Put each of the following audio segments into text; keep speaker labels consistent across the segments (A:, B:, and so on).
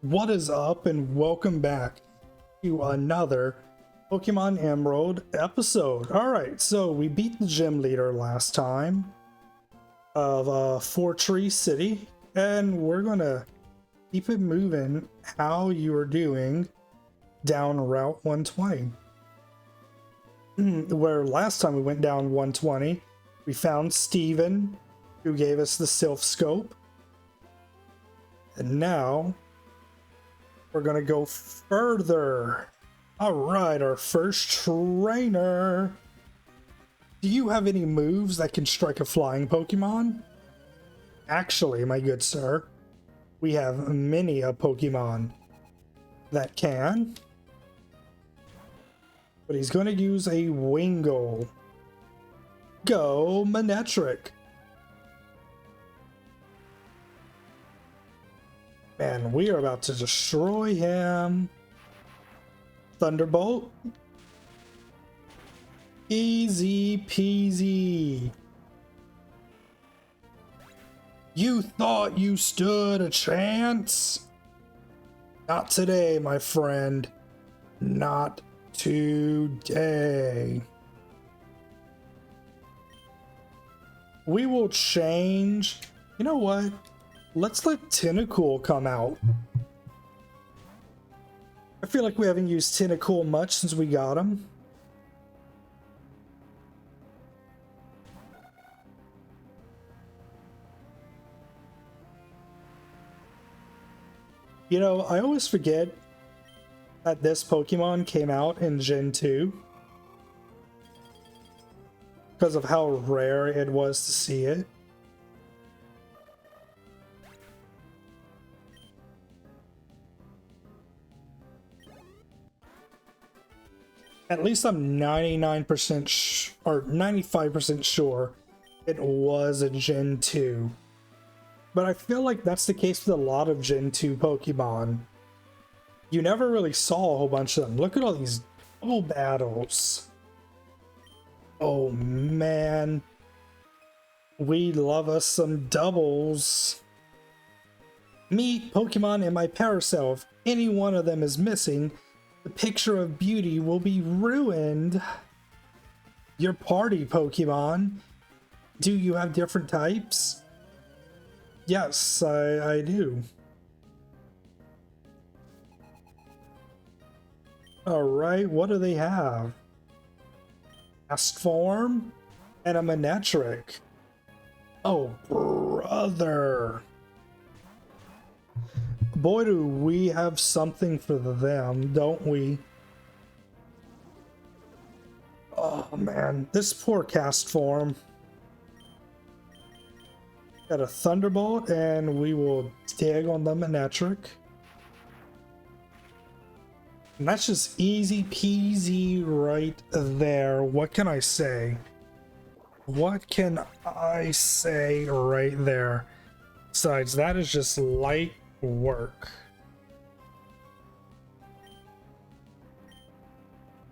A: What is up, and welcome back to another Pokemon Emerald episode. Alright, so we beat the gym leader last time of Fortree City, and we're gonna keep it moving how you are doing down Route 120. Where last time we went down 120, we found Steven, who gave us the Sylph Scope. And now we're gonna go further. All right, our first trainer. Do you have any moves that can strike a flying Pokemon? Actually, my good sir, we have many a Pokemon that can. But he's gonna use a Wingull. Go Manectric. Man, we are about to destroy him. Thunderbolt. Easy peasy. You thought you stood a chance? Not today, my friend. Not today. We will change. You know what? Let's let TENTACOOL come out. I feel like we haven't used TENTACOOL much since we got him. You know, I always forget that this Pokemon came out in Gen 2 because of how rare it was to see it. At least I'm 99% or 95% sure it was a Gen 2. But I feel like that's the case with a lot of Gen 2 Pokemon. You never really saw a whole bunch of them. Look at all these double battles. Oh man. We love us some doubles. Meet Pokemon in my Parasol. If any one of them is missing, the picture of beauty will be ruined. Your party Pokemon. Do you have different types? Yes, I do. Alright, what do they have? Fast form and a Manectric. Oh, brother. Boy, do we have something for them, don't we? Oh, man. This poor cast form. Got a Thunderbolt, and we will dig on the Manectric. And that's just easy peasy right there. What can I say? What can I say right there? Besides, that is just light work.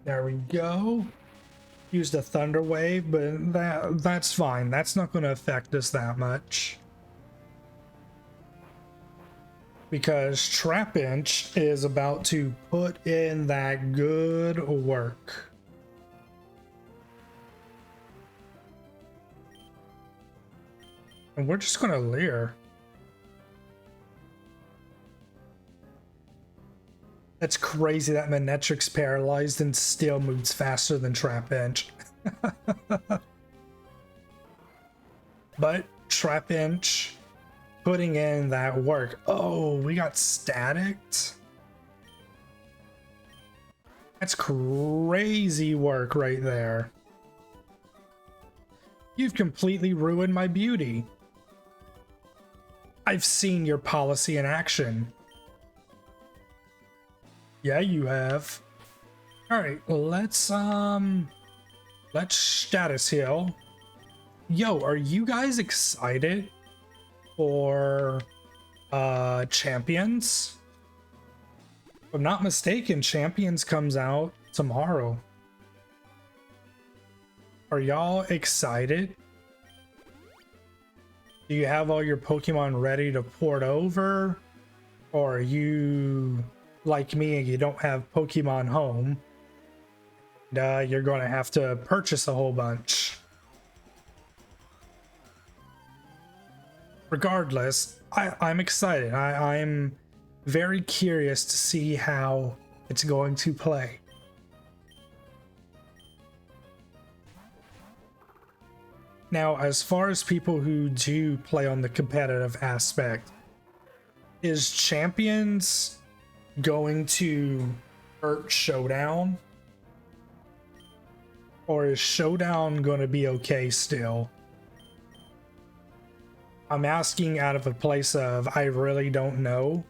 A: There we go. Used a Thunder Wave, but that's fine. That's not going to affect us that much. Because Trapinch is about to put in that good work. And we're just going to Leer. That's crazy that Manectric's paralyzed and still moves faster than Trapinch. But Trapinch putting in that work. Oh, we got staticked. That's crazy work right there. You've completely ruined my beauty. I've seen your policy in action. Yeah, you have. All right, let's status heal. Yo, are you guys excited for Champions? If I'm not mistaken, Champions comes out tomorrow. Are y'all excited? Do you have all your Pokemon ready to port over? or are you like me and you don't have Pokemon Home, and you're going to have to purchase a whole bunch. Regardless, I'm excited. I'm very curious to see how it's going to play. Now, as far as people who do play on the competitive aspect, is Champions going to hurt Showdown? Or is Showdown going to be okay still? I'm asking out of a place of I really don't know.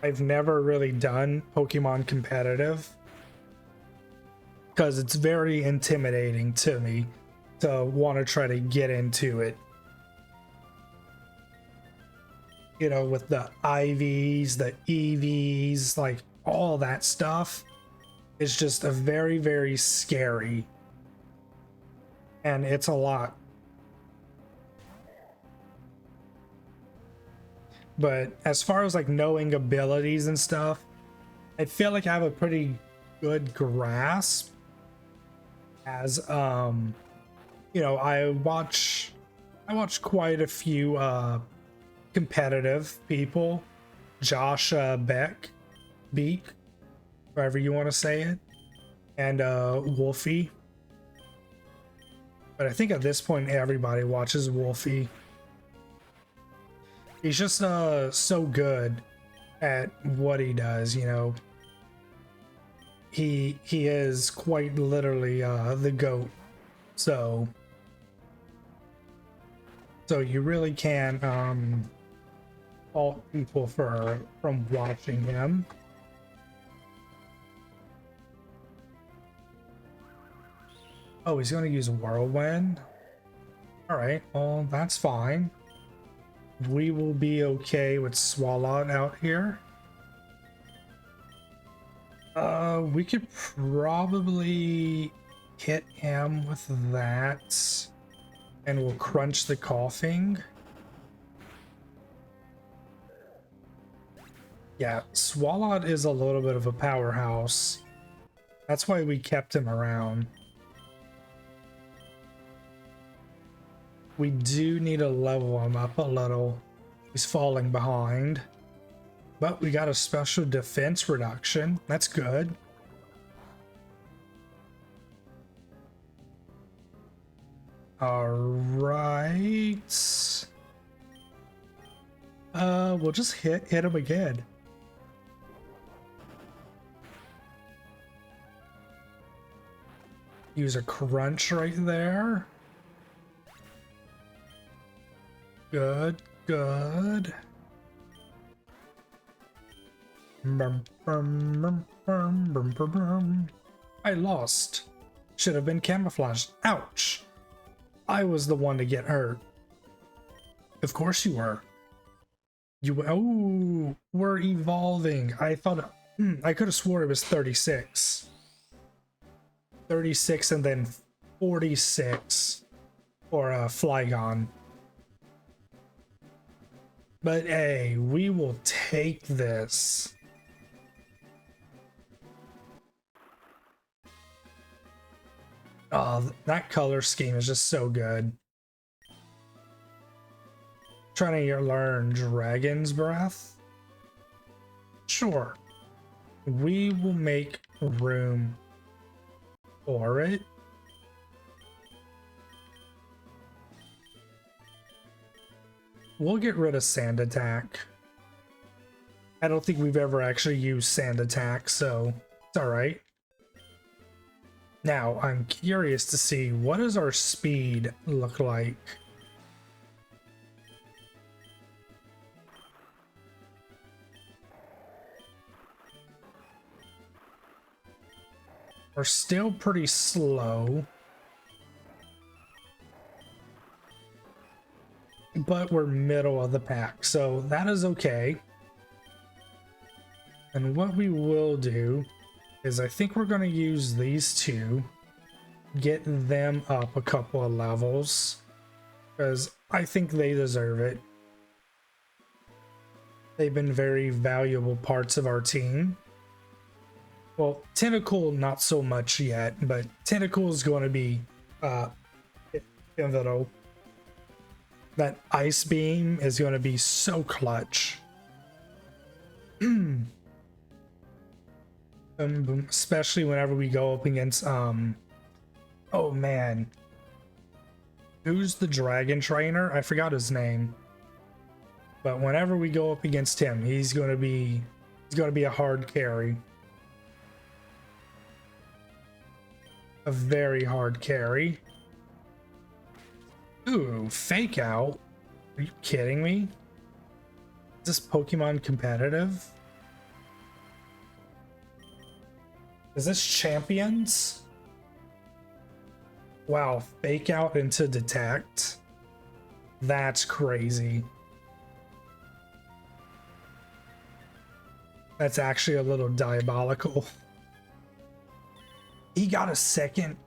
A: I've never really done Pokemon competitive because it's very intimidating to me to want to try to get into it. You know, with the IVs, the EVs, like all that stuff. It's just a very, very scary. And it's a lot. But as far as like knowing abilities and stuff, I feel like I have a pretty good grasp. As you know, I watch quite a few competitive people. Josh Beak, however you want to say it, and Wolfie. But I think at this point everybody watches Wolfie. He's just so good at what he does, you know. He is quite literally the GOAT. So you really can fault people from watching him. Oh, he's gonna use Whirlwind. All right, well that's fine. We will be okay with Swalot out here. We could probably hit him with that, and we'll crunch the coughing. Yeah, Swalot is a little bit of a powerhouse. That's why we kept him around. We do need to level him up a little. He's falling behind. But we got a special defense reduction. That's good. All right. We'll just hit him again. Use a crunch right there. Good, good. I lost. Should have been camouflaged. Ouch. I was the one to get hurt. Of course you were. Oh, we're evolving. I thought I could have swore it was 36. 36 and then 46 for Flygon. But hey, we will take this. Oh, that color scheme is just so good. Trying to learn Dragon's Breath? Sure. We will make room for it. We'll get rid of Sand Attack. I don't think we've ever actually used Sand Attack, so it's alright. Now, I'm curious to see, what does our speed look like? We're still pretty slow. But we're middle of the pack, so that is okay. And what we will do is I think we're going to use these two, get them up a couple of levels, because I think they deserve it. They've been very valuable parts of our team. Well, Tentacool, not so much yet, but Tentacool is going to be pivotal. That Ice Beam is going to be so clutch. Especially whenever we go up against, oh man. Who's the dragon trainer? I forgot his name. But whenever we go up against him, he's going to be a hard carry. A very hard carry. Ooh, fake out. Are you kidding me? Is this Pokemon competitive? Is this champions? Wow, fake out into detect. That's crazy. That's actually a little diabolical. He got a second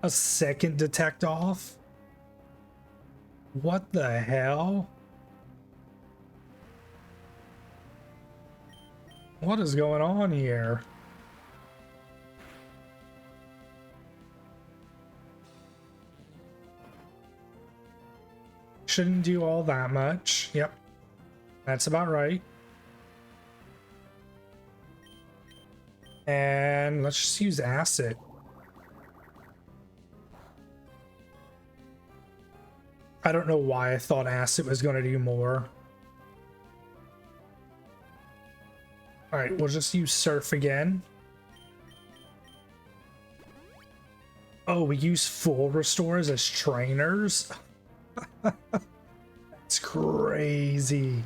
A: detect off. What the hell? What is going on here? Shouldn't do all that much. Yep. That's about right. And let's just use acid. I don't know why I thought acid was going to do more. All right, we'll just use surf again. Oh, we use full restores as trainers? That's crazy.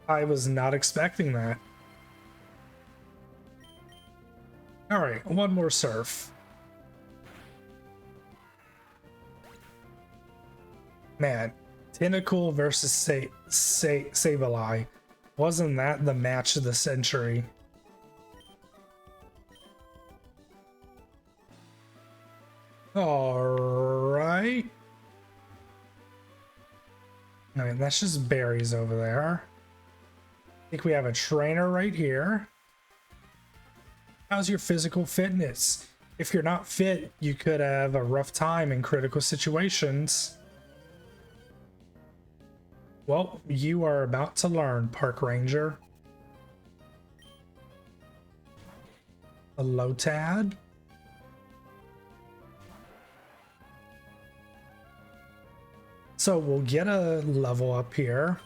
A: I was not expecting that. All right, one more surf. Man, Tentacool versus Sableye. Wasn't that the match of the century? All right. All right, that's just berries over there. I think we have a trainer right here. How's your physical fitness? If you're not fit, you could have a rough time in critical situations. Well, you are about to learn, Park Ranger. A Lotad. So we'll get a level up here.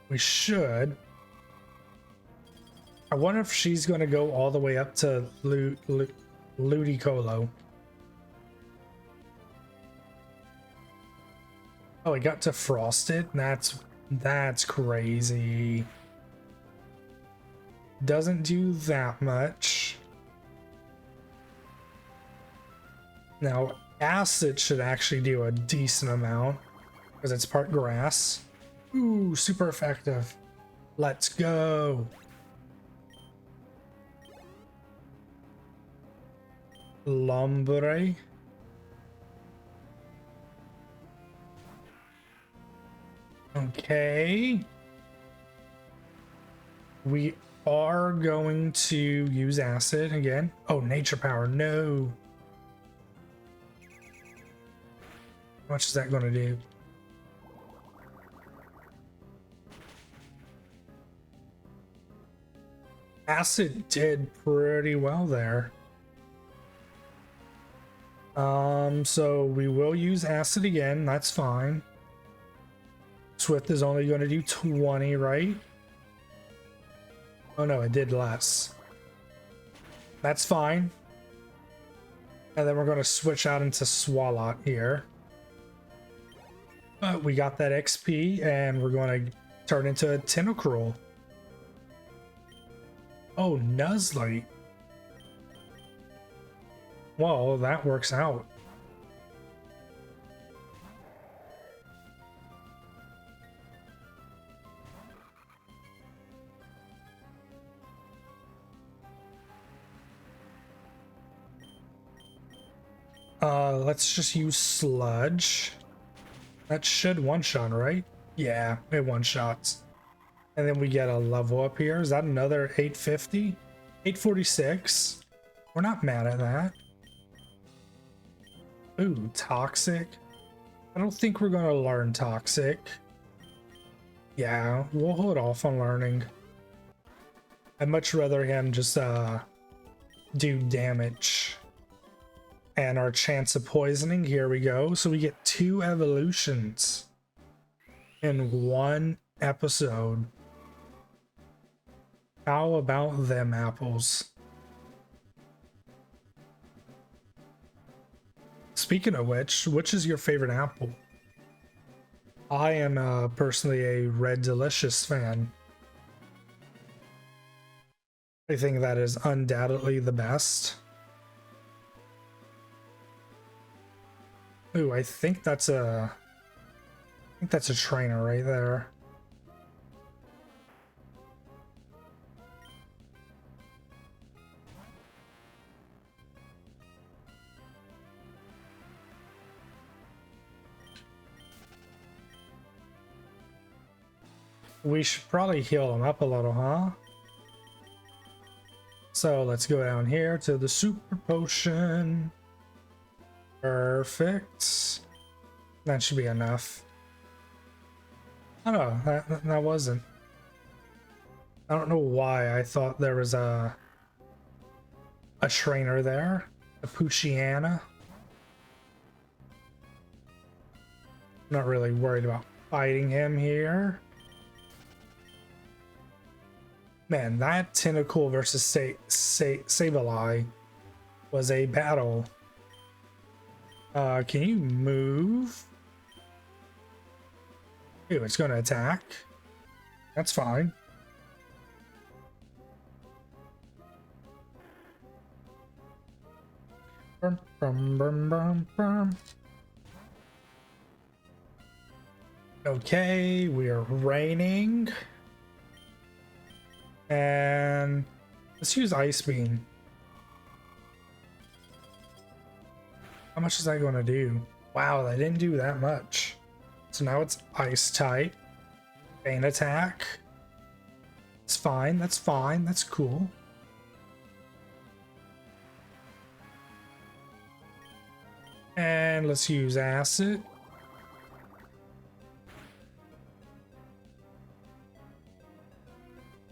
A: We should. I wonder if she's going to go all the way up to Ludicolo. Oh, it got to Frosted? That's crazy. Doesn't do that much. Now, Acid should actually do a decent amount because it's part grass. Ooh, super effective. Let's go. Lombre. Okay. We are going to use acid again. Oh, nature power. No. How much is that going to do? Acid did pretty well there. So we will use acid again. That's fine. Swift is only going to do 20, right? Oh no, it did less. That's fine. And then we're going to switch out into Swalot here. But we got that XP and we're going to turn into a Tentacruel. Oh, Nuzlocke. Well, that works out. Let's just use Sludge. That should one-shot, right? Yeah, it one-shots. And then we get a level up here. Is that another 850? 846. We're not mad at that. Ooh, toxic. I don't think we're gonna learn toxic. Yeah, we'll hold off on learning. I'd much rather him just do damage. And our chance of poisoning, here we go. So we get 2 evolutions in 1 episode. How about them apples? Speaking of which is your favorite apple? I am personally a Red Delicious fan. I think that is undoubtedly the best. Ooh, I think that's a trainer right there. We should probably heal him up a little, huh? So let's go down here to the super potion. Perfect. That should be enough. Oh no, that wasn't. I don't know why I thought there was a trainer there. A Puchiana. Not really worried about fighting him here. Man, that Tentacool versus SABLEYE was a battle. Can you move? Ew, it's gonna attack. That's fine. Brum, brum, brum, brum, brum. Okay, we are raining. And let's use Ice Beam. How much is that going to do? Wow, that didn't do that much. So now it's Ice type. Bane attack. It's fine, that's fine, that's cool. And let's use Acid.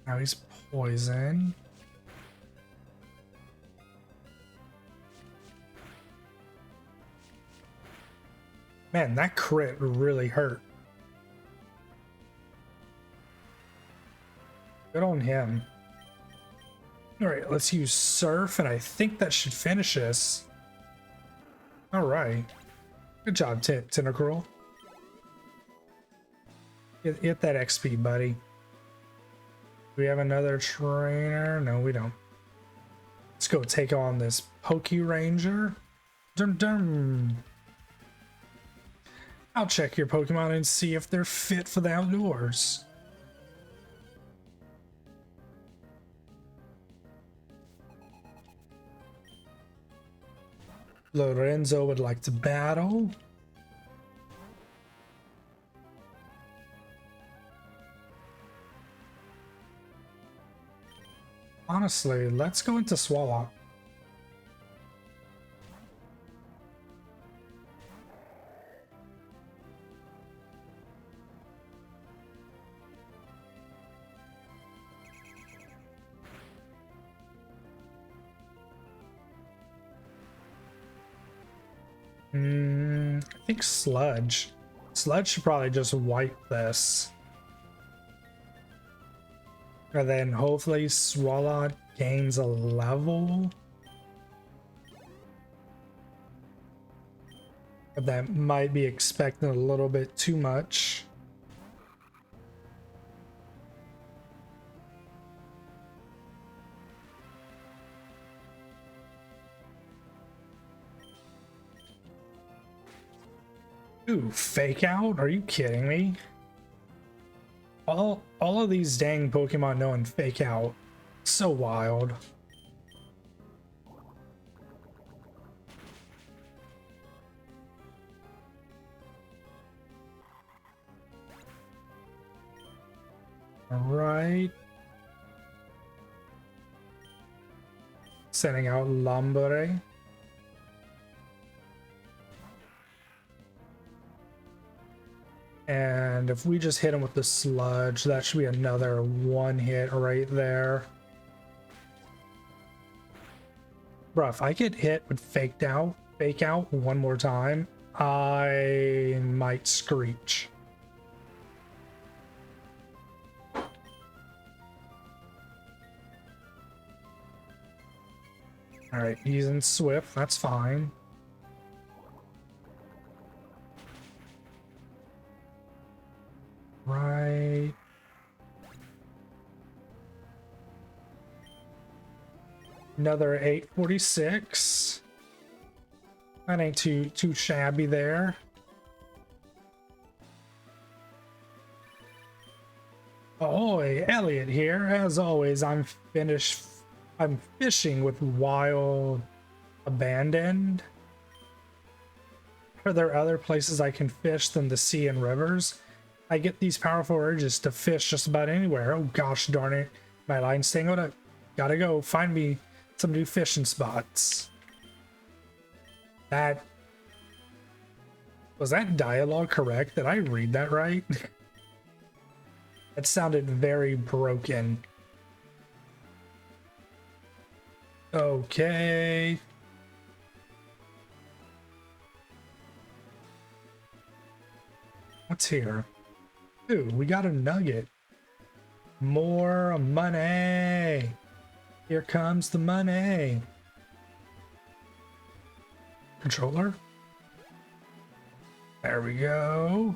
A: Now he's poison. Man, that crit really hurt. Good on him. Alright, let's use Surf, and I think that should finish us. Alright. Good job, Tentacool. Get that XP, buddy. Do we have another trainer? No, we don't. Let's go take on this Poke Ranger. Dum dum. I'll check your Pokemon and see if they're fit for the outdoors. Lorenzo would like to battle. Honestly, let's go into Swallow. I think Sludge. Sludge should probably just wipe this. And then hopefully Swallow gains a level. But that might be expecting a little bit too much. Ooh, fake out? Are you kidding me? All of these dang Pokemon knowing fake out. So wild. All right. Sending out Lambere. And if we just hit him with the sludge, that should be another one hit right there. Bro, if I get hit with fake out one more time, I might screech. All right, he's in Swift. That's fine. Right. Another 846. That ain't too shabby there. Ahoy, Elliot here. As always, I'm fishing with Wild Abandoned. Are there other places I can fish than the sea and rivers? I get these powerful urges to fish just about anywhere. Oh gosh darn it. My line's tangled up. Gotta go find me some new fishing spots. Was that dialogue correct? Did I read that right? That sounded very broken. Okay. What's here? Ooh, we got a nugget. More money. Here comes the money. Controller. There we go.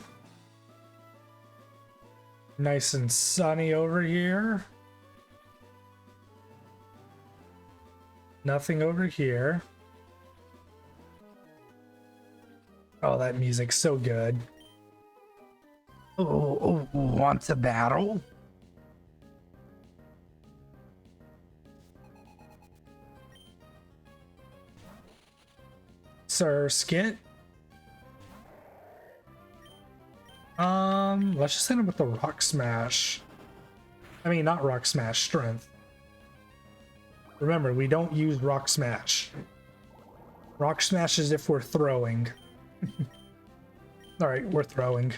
A: Nice and sunny over here. Nothing over here. Oh, that music's so good. Oh, wants a battle? Sir Skit? Let's just hit him with the Rock Smash. I mean, not Rock Smash, Strength. Remember, we don't use Rock Smash. Rock Smash is if we're throwing. Alright, we're throwing.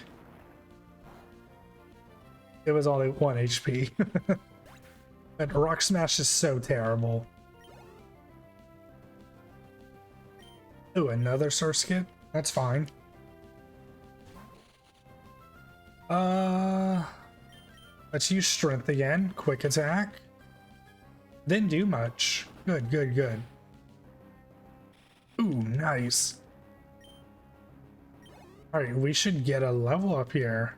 A: It was only 1 HP. But Rock Smash is so terrible. Ooh, another Surskit? That's fine. Let's use Strength again. Quick attack. Didn't do much. Good, good, good. Ooh, nice. Alright, we should get a level up here.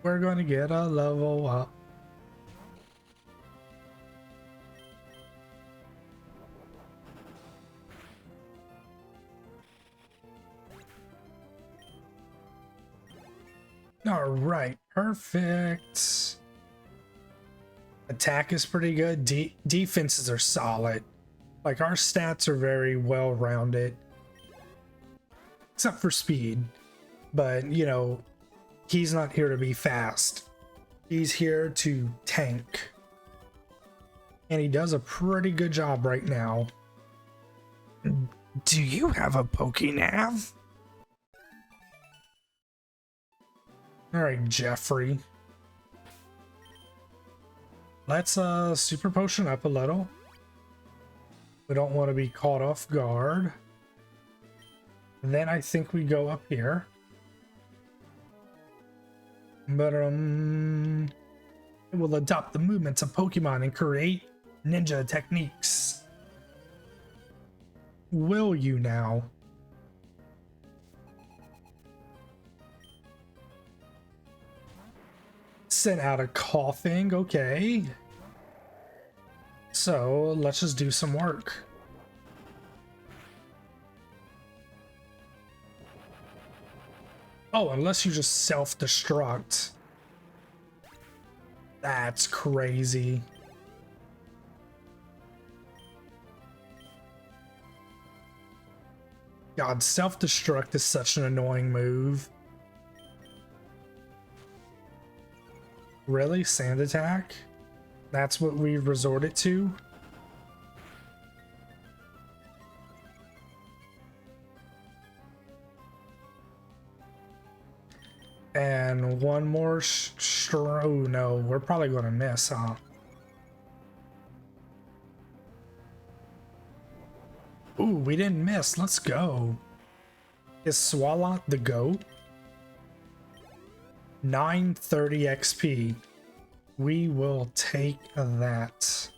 A: We're going to get a level up. All right, perfect. Attack is pretty good. Defenses are solid. Like, our stats are very well rounded. Except for speed. But, you know, he's not here to be fast. He's here to tank. And he does a pretty good job right now. Do you have a Pokénav? Alright, Jeffrey. Let's super potion up a little. We don't want to be caught off guard. And then I think we go up here. But it will adopt the movements of Pokemon and create ninja techniques. Will you now? Sent out a coughing, okay. So let's just do some work. Oh, unless you just self-destruct. That's crazy. God, self-destruct is such an annoying move. Really? Sand attack? That's what we resorted to? And one more oh no, we're probably gonna miss, huh? Ooh, we didn't miss. Let's go. Is Swalot the GOAT? 930 XP. We will take that.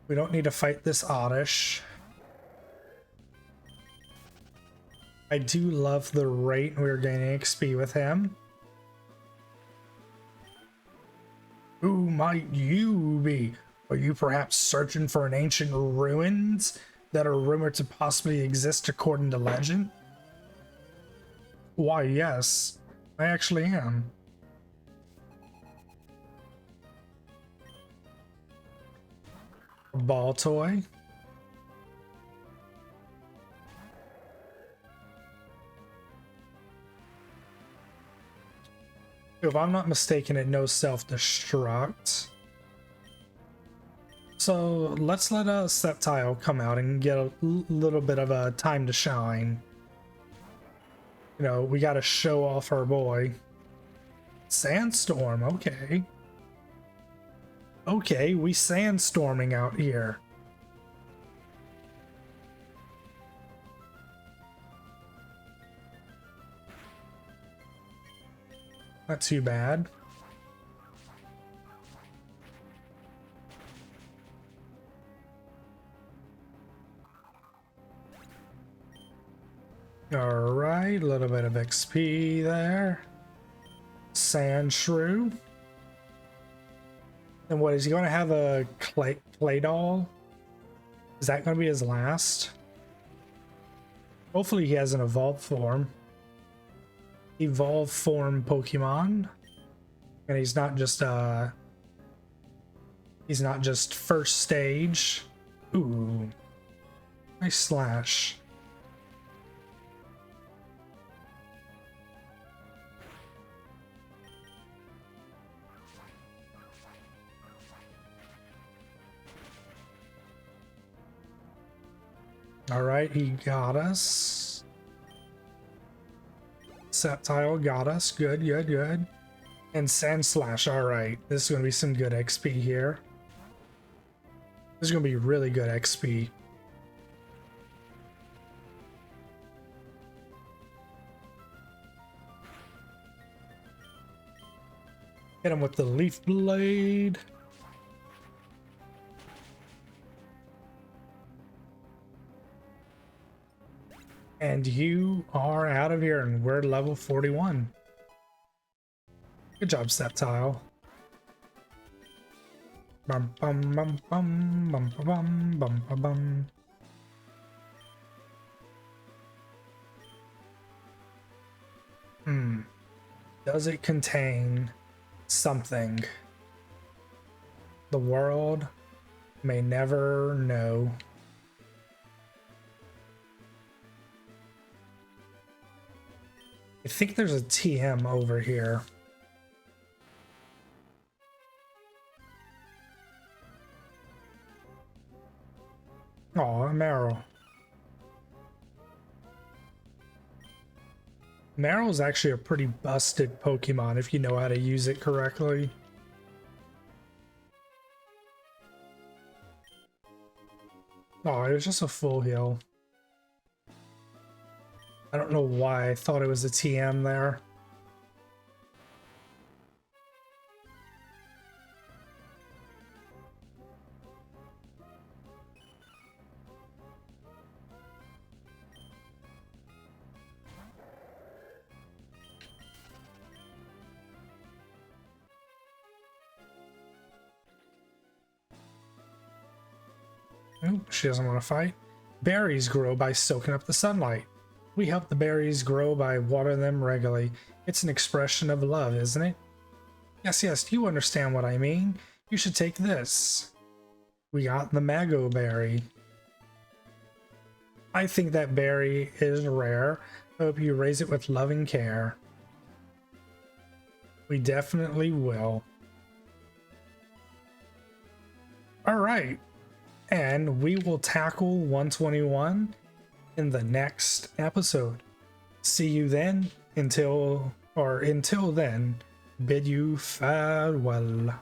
A: We don't need to fight this Oddish. I do love the rate we're gaining XP with him. Who might you be? Are you perhaps searching for an ancient ruins that are rumored to possibly exist according to legend? Why, yes, I actually am. A ball toy. If I'm not mistaken, it knows self-destruct. So let's let a Sceptile come out and get a little bit of a time to shine. You know, we gotta show off our boy. Sandstorm, okay. Okay, we sandstorming out here. Not too bad. Alright, a little bit of XP there. Sand Shrew. And what, is he going to have a clay doll? Is that going to be his last? Hopefully he has an evolved form. Evolved form Pokemon. And he's not just first stage. Ooh. Nice slash. Alright, he got us. Sceptile got us. Good, good, good. And Sand Slash, alright. This is going to be some good XP here. This is going to be really good XP. Hit him with the Leaf Blade. And you are out of here, and we're level 41. Good job, Sceptile. Bum bum bum bum bum bum bum bum bum. Does it contain something? The world may never know. I think there's a TM over here. Aw, Meryl. Meryl's actually a pretty busted Pokemon if you know how to use it correctly. Oh, it was just a full heal. I don't know why I thought it was a TM there. Nope, she doesn't want to fight. Berries grow by soaking up the sunlight. We help the berries grow by watering them regularly. It's an expression of love, isn't it? Yes, yes, you understand what I mean. You should take this. We got the Mago Berry. I think that berry is rare. Hope you raise it with loving care. We definitely will. Alright. And we will tackle 121 in the next episode. See you then. Until then, bid you farewell.